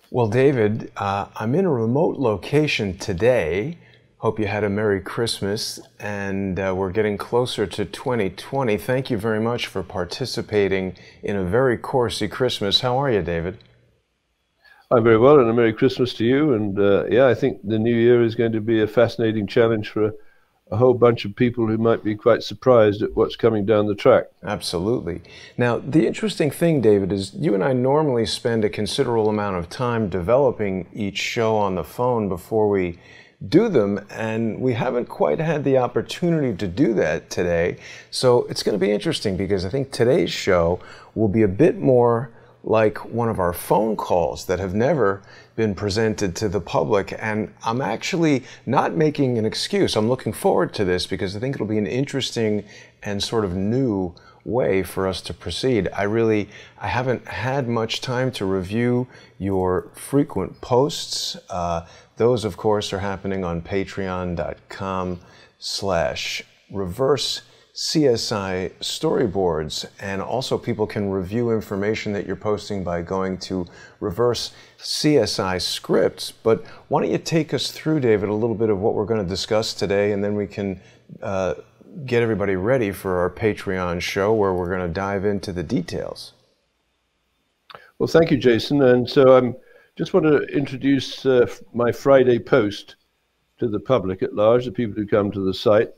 Well, David, I'm in a remote location today. Hope you had a Merry Christmas, and we're getting closer to 2020. Thank you very much for participating in a very coursey Christmas. How are you, David? I'm very well, and a Merry Christmas to you. And yeah, I think the new year is going to be a fascinating challenge for a whole bunch of people who might be quite surprised at what's coming down the track. Absolutely. Now, the interesting thing, David, is you and I normally spend a considerable amount of time developing each show on the phone before we do them, and we haven't quite had the opportunity to do that today. So it's going to be interesting because I think today's show will be a bit more like one of our phone calls that have never been presented to the public. And I'm actually not making an excuse. I'm looking forward to this because I think it'll be an interesting and sort of new way for us to proceed. I haven't had much time to review your frequent posts. Those, of course, are happening on patreon.com/reverse-CSI storyboards, and also people can review information that you're posting by going to Reverse CSI Scripts. But why don't you take us through, David, a little bit of what we're going to discuss today, and then we can get everybody ready for our Patreon show where we're going to dive into the details. Well, thank you, Jason. And so I just want to introduce my Friday post to the public at large, the people who come to the site.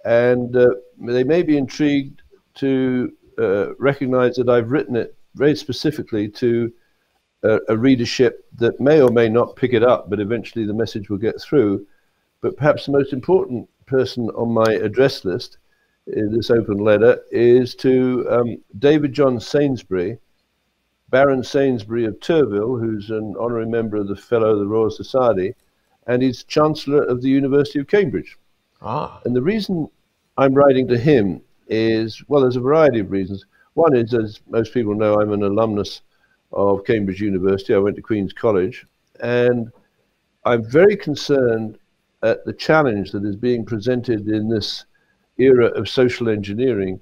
And they may be intrigued to recognize that I've written it very specifically to a readership that may or may not pick it up, but eventually the message will get through. But perhaps the most important person on my address list in this open letter is to David John Sainsbury, Baron Sainsbury of Turville, who's an honorary member of the Fellow of the Royal Society, and he's Chancellor of the University of Cambridge. And the reason I'm writing to him is, well, there's a variety of reasons. One is, as most people know, I'm an alumnus of Cambridge University. I went to Queen's College, and I'm very concerned at the challenge that is being presented in this era of social engineering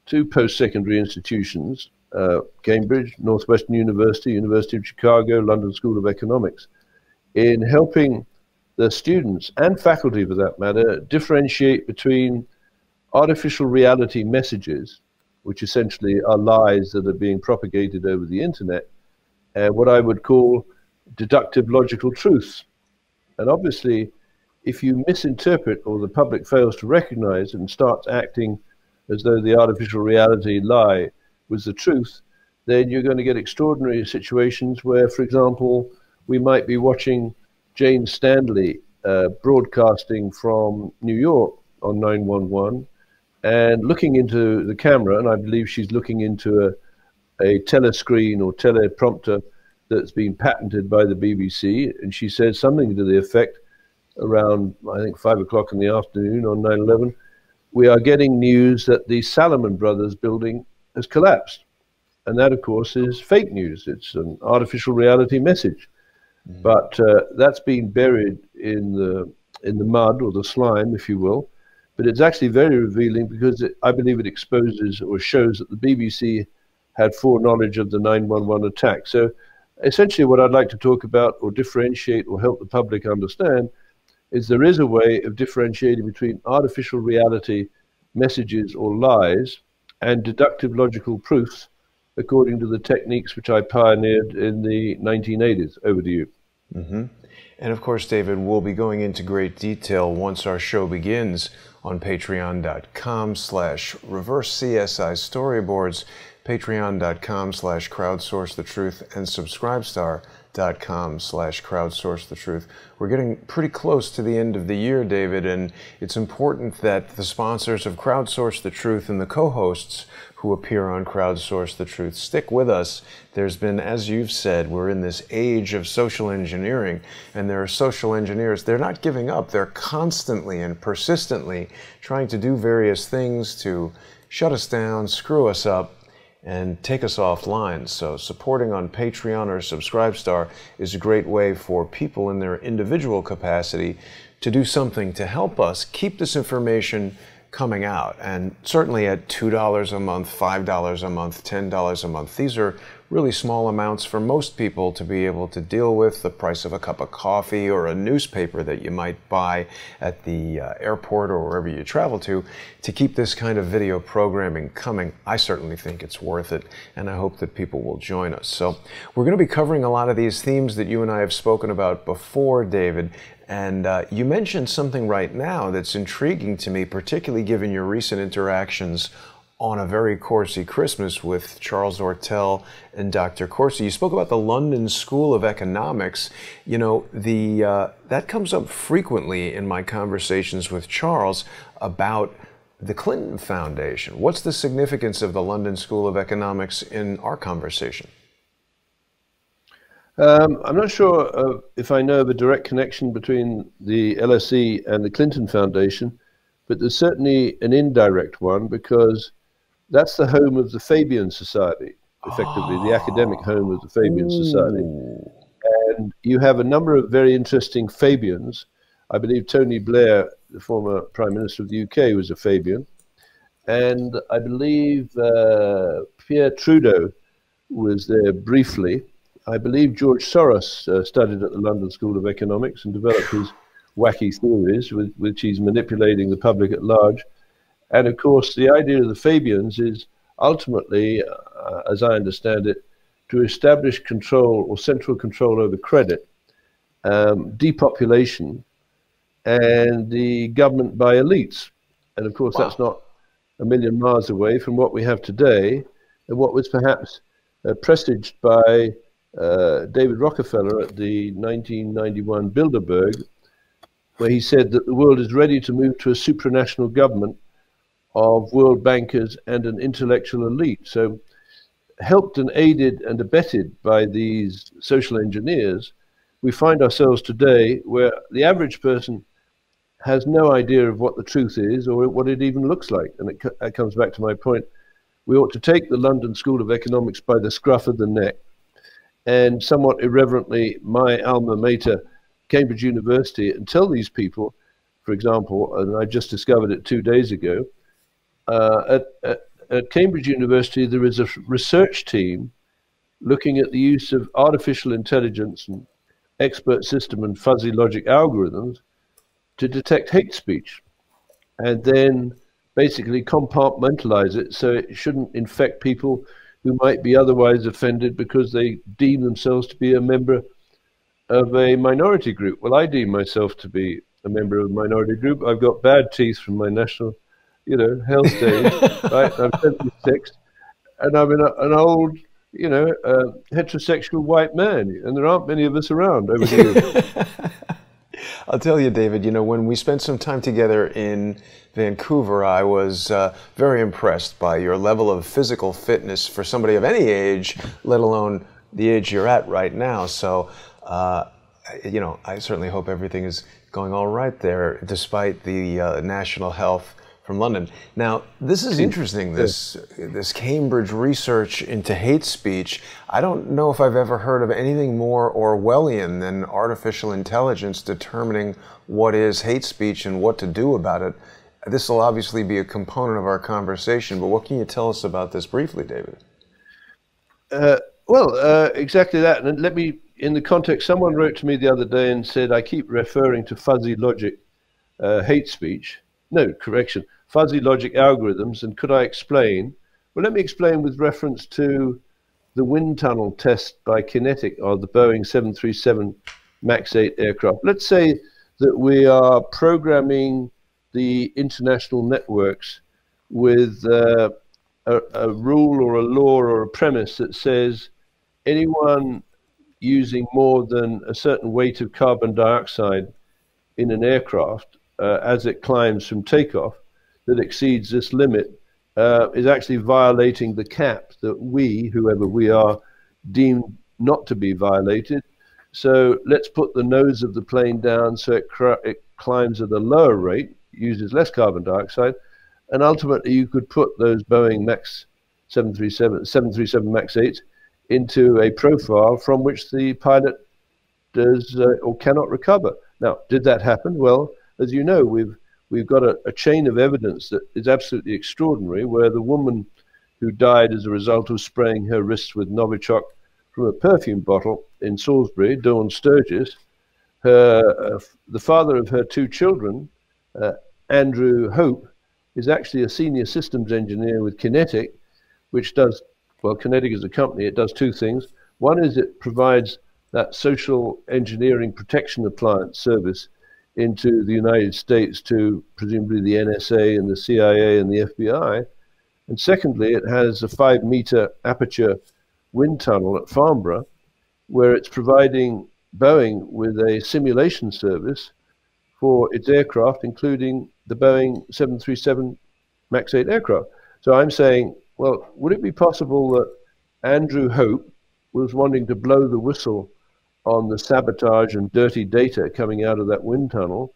to post-secondary institutions, Cambridge, Northwestern University, University of Chicago, London School of Economics, in helping the students and faculty, for that matter, differentiate between artificial reality messages, which essentially are lies that are being propagated over the internet, and what I would call deductive logical truths. And obviously, if you misinterpret or the public fails to recognize and starts acting as though the artificial reality lie was the truth, then you're going to get extraordinary situations where, for example, we might be watching Jane Stanley broadcasting from New York on 911 and looking into the camera, and I believe she's looking into a telescreen or teleprompter that's been patented by the BBC, and she says something to the effect around, I think, 5 o'clock in the afternoon on 9/11, we are getting news that the Salomon Brothers building has collapsed. And that, of course, is fake news. It's an artificial reality message. But that's been buried in the mud or the slime, if you will. But it's actually very revealing because I believe it exposes or shows that the BBC had foreknowledge of the 911 attack. So essentially what I'd like to talk about or differentiate or help the public understand is there is a way of differentiating between artificial reality messages or lies and deductive logical proofs according to the techniques which I pioneered in the 1980s. Over to you. And of course, David, we'll be going into great detail once our show begins on patreon.com/reverse-CSI storyboards, patreon.com/crowdsourcethetruth, and subscribestar.com/crowdsourcethetruth. We're getting pretty close to the end of the year, David, and it's important that the sponsors of Crowdsource the Truth and the co-hosts who appear on Crowdsource the Truth stick with us. There's been, as you've said, we're in this age of social engineering, and there are social engineers. They're not giving up. They're constantly and persistently trying to do various things to shut us down, screw us up, and take us offline. So supporting on Patreon or Subscribestar is a great way for people in their individual capacity to do something to help us keep this information coming out. And certainly at $2 a month, $5 a month, $10 a month, these are really small amounts for most people to be able to deal with. The price of a cup of coffee or a newspaper that you might buy at the airport or wherever you travel to keep this kind of video programming coming. I certainly think it's worth it, and I hope that people will join us. So we're going to be covering a lot of these themes that you and I have spoken about before, David. And you mentioned something right now that's intriguing to me, particularly given your recent interactions on A Very Coursey Christmas with Charles Ortel and Dr. Coursey. You spoke about the London School of Economics. You know, that comes up frequently in my conversations with Charles about the Clinton Foundation. What's the significance of the London School of Economics in our conversation? I'm not sure if I know of a direct connection between the LSE and the Clinton Foundation, but there's certainly an indirect one, because that's the home of the Fabian Society, effectively, the academic home of the Fabian Society. And you have a number of very interesting Fabians. I believe Tony Blair, the former Prime Minister of the UK, was a Fabian. And I believe Pierre Trudeau was there briefly. I believe George Soros studied at the London School of Economics and developed his wacky theories, with which he's manipulating the public at large. And of course, the idea of the Fabians is ultimately, as I understand it, to establish control or central control over credit, depopulation, and the government by elites. And of course, that's not a million miles away from what we have today, and what was perhaps presaged by David Rockefeller at the 1991 Bilderberg, where he said that the world is ready to move to a supranational government of world bankers and an intellectual elite. So, helped and aided and abetted by these social engineers, we find ourselves today where the average person has no idea of what the truth is or what it even looks like. And it comes back to my point. We ought to take the London School of Economics by the scruff of the neck, and somewhat irreverently, my alma mater, Cambridge University, and tell these people, for example, and I just discovered it 2 days ago, at Cambridge University, there is a research team looking at the use of artificial intelligence and expert system and fuzzy logic algorithms to detect hate speech, and then basically compartmentalize it so it shouldn't infect people who might be otherwise offended because they deem themselves to be a member of a minority group. Well, I deem myself to be a member of a minority group. I've got bad teeth from my national, health days, right? I'm 76, and I'm an old, heterosexual white man, and there aren't many of us around over here. I'll tell you, David, when we spent some time together in Vancouver, I was very impressed by your level of physical fitness for somebody of any age, let alone the age you're at right now. So, I certainly hope everything is going all right there, despite the national health from London. Now, this is interesting, this Cambridge research into hate speech. I don't know if I've ever heard of anything more Orwellian than artificial intelligence determining what is hate speech and what to do about it. This will obviously be a component of our conversation, but what can you tell us about this briefly, David? Exactly that. And let me, in the context, someone wrote to me the other day and said, I keep referring to fuzzy logic, hate speech. No, correction, fuzzy logic algorithms, and could I explain? Well, let me explain with reference to the wind tunnel test by Kinetic of the Boeing 737 MAX 8 aircraft. Let's say that we are programming the international networks with a rule or a law or a premise that says anyone using more than a certain weight of carbon dioxide in an aircraft as it climbs from takeoff that exceeds this limit is actually violating the cap that we, whoever we are, deem not to be violated. So let's put the nose of the plane down so it climbs at a lower rate, uses less carbon dioxide, and ultimately you could put those Boeing MAX 737 MAX 8 into a profile from which the pilot does or cannot recover. Now, did that happen? Well, as you know, we've we've got a chain of evidence that is absolutely extraordinary, where the woman who died as a result of spraying her wrists with Novichok from a perfume bottle in Salisbury, Dawn Sturgis, the father of her two children, Andrew Hope, is actually a senior systems engineer with Kinetic, which does, well, Kinetic is a company, it does two things. One is it provides that social engineering protection appliance service into the United States to presumably the NSA and the CIA and the FBI. And secondly, it has a 5-meter aperture wind tunnel at Farnborough, where it's providing Boeing with a simulation service for its aircraft, including the Boeing 737 MAX 8 aircraft. So I'm saying, well, would it be possible that Andrew Hope was wanting to blow the whistle on the sabotage and dirty data coming out of that wind tunnel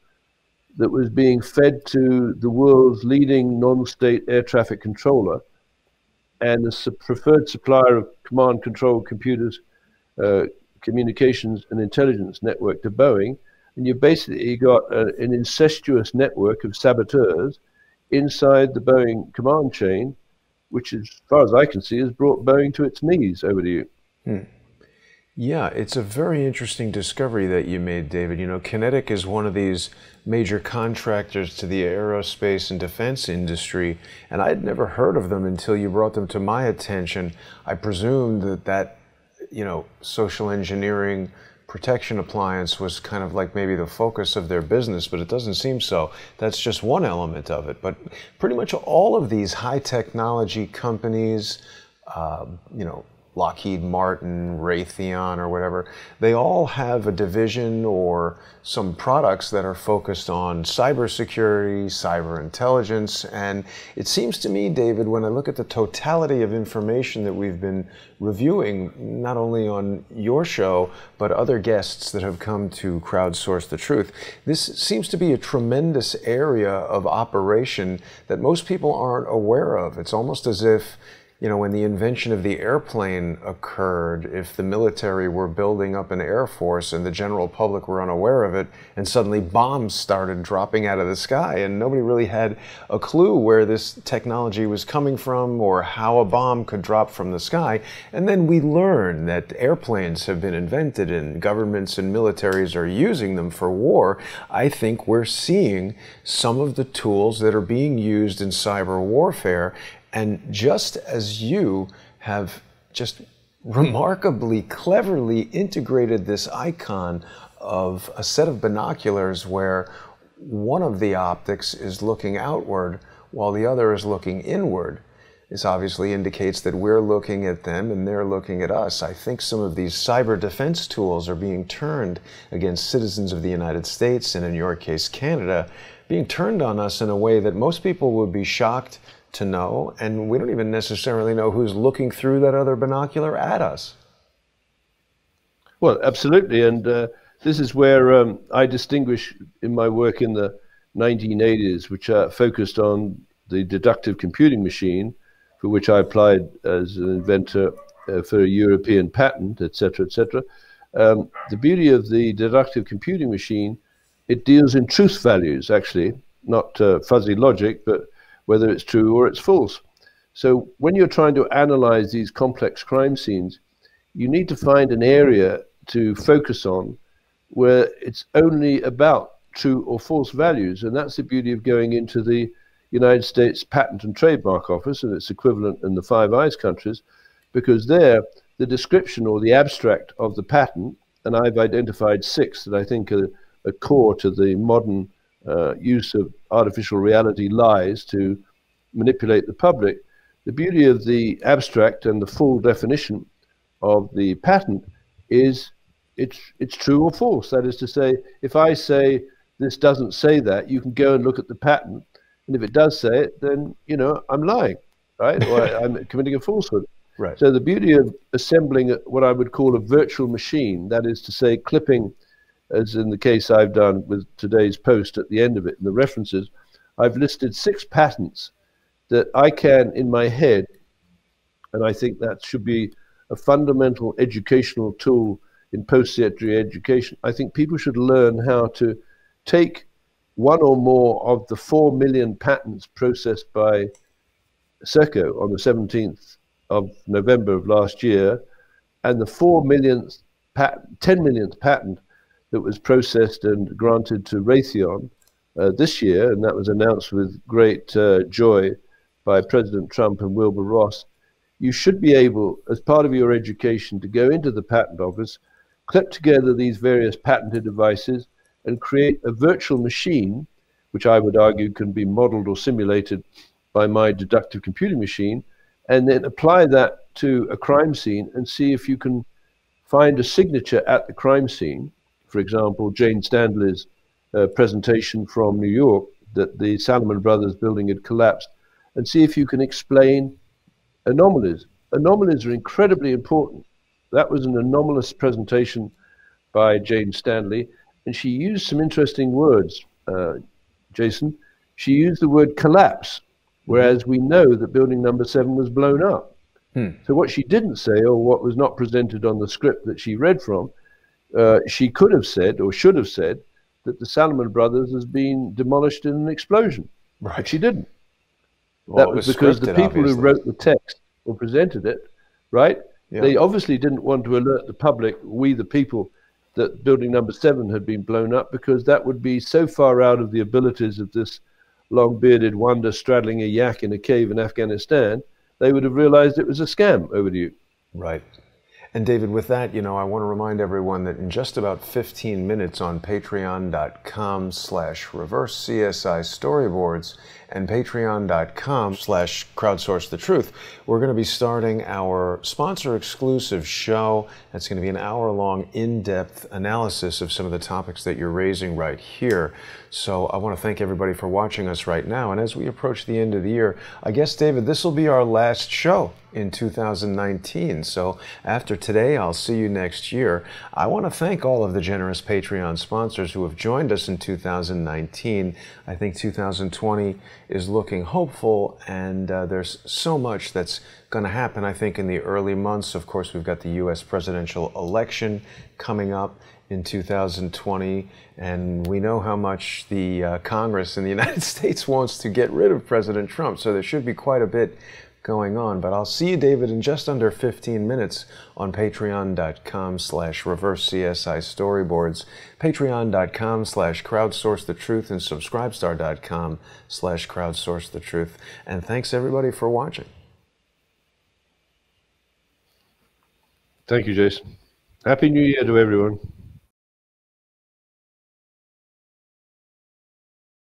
that was being fed to the world's leading non-state air traffic controller and the preferred supplier of command control computers, communications and intelligence network to Boeing? And you've basically got an incestuous network of saboteurs inside the Boeing command chain, which, as far as I can see, has brought Boeing to its knees. Over to you. Yeah, it's a very interesting discovery that you made, David. You know, Kinetic is one of these major contractors to the aerospace and defense industry, and I'd never heard of them until you brought them to my attention. I presumed that you know, social engineering protection appliance was kind of like maybe the focus of their business, but it doesn't seem so. That's just one element of it. But pretty much all of these high technology companies, you know, Lockheed Martin, Raytheon, or whatever, they all have a division or some products that are focused on cybersecurity, cyber intelligence. And it seems to me, David, when I look at the totality of information that we've been reviewing, not only on your show, but other guests that have come to Crowdsource the Truth, this seems to be a tremendous area of operation that most people aren't aware of. It's almost as if, you know, when the invention of the airplane occurred, if the military were building up an air force and the general public were unaware of it, and suddenly bombs started dropping out of the sky, and nobody really had a clue where this technology was coming from or how a bomb could drop from the sky. And then we learn that airplanes have been invented and governments and militaries are using them for war. I think we're seeing some of the tools that are being used in cyber warfare. And just as you have just remarkably cleverly integrated this icon of a set of binoculars where one of the optics is looking outward while the other is looking inward, this obviously indicates that we're looking at them and they're looking at us. I think some of these cyber defense tools are being turned against citizens of the United States, and in your case, Canada, being turned on us in a way that most people would be shocked to know, and we don't even necessarily know who's looking through that other binocular at us. Well, absolutely, and this is where I distinguish in my work in the 1980s, which focused on the deductive computing machine, for which I applied as an inventor for a European patent, etc., etc. The beauty of the deductive computing machine, it deals in truth values, actually, not fuzzy logic, but whether it's true or it's false. So when you're trying to analyze these complex crime scenes, you need to find an area to focus on where it's only about true or false values. And that's the beauty of going into the United States Patent and Trademark Office and its equivalent in the Five Eyes countries, because there, the description or the abstract of the patent, and I've identified 6 that I think are core to the modern use of artificial reality lies to manipulate the public. The beauty of the abstract and the full definition of the patent is it's true or false. That is to say, if I say this doesn't say that, you can go and look at the patent, and if it does say it, then, you know, I'm lying, right? Or I'm committing a falsehood. Right. So the beauty of assembling what I would call a virtual machine, that is to say, clipping, as in the case I've done with today's post at the end of it, in the references, I've listed 6 patents that I can, in my head, and I think that should be a fundamental educational tool in post-secondary education. I think people should learn how to take one or more of the 4 million patents processed by Serco on the 17th of November of last year, and the 10 millionth patent that was processed and granted to Raytheon this year, and that was announced with great joy by President Trump and Wilbur Ross. You should be able, as part of your education, to go into the patent office, clip together these various patented devices, and create a virtual machine, which I would argue can be modeled or simulated by my deductive computing machine, and then apply that to a crime scene and see if you can find a signature at the crime scene. For example, Jane Stanley's presentation from New York that the Salomon Brothers building had collapsed, and see if you can explain anomalies. Anomalies are incredibly important. That was an anomalous presentation by Jane Stanley, and she used some interesting words, Jason. She used the word collapse, whereas we know that building number 7 was blown up. So what she didn't say, or what was not presented on the script that she read from, she could have said, or should have said, that the Salomon Brothers has been demolished in an explosion. Right. But she didn't. Well, that was because the people who wrote the text or presented it, right, they obviously didn't want to alert the public, we the people, that building number 7 had been blown up, because that would be so far out of the abilities of this long-bearded wonder straddling a yak in a cave in Afghanistan, they would have realized it was a scam. Over to you. Right. And David, with that, you know, I want to remind everyone that in just about 15 minutes on patreon.com/reverse-CSI storyboards and patreon.com/crowdsource-the-truth, we're going to be starting our sponsor-exclusive show. That's going to be an hour-long, in-depth analysis of some of the topics that you're raising right here. So I want to thank everybody for watching us right now. And as we approach the end of the year, I guess, David, this will be our last show in 2019. So after today, I'll see you next year. I want to thank all of the generous Patreon sponsors who have joined us in 2019. I think 2020 is looking hopeful, and there's so much that's going to happen, I think, in the early months. Of course, we've got the U.S. presidential election coming up in 2020, and we know how much the Congress in the United States wants to get rid of President Trump, so there should be quite a bit going on. But I'll see you, David, in just under 15 minutes on patreon.com/reverse-CSI storyboards, patreon.com/crowdsource-the-truth, and subscribestar.com/crowdsource-the-truth. And thanks everybody for watching. Thank you, Jason. Happy New Year to everyone.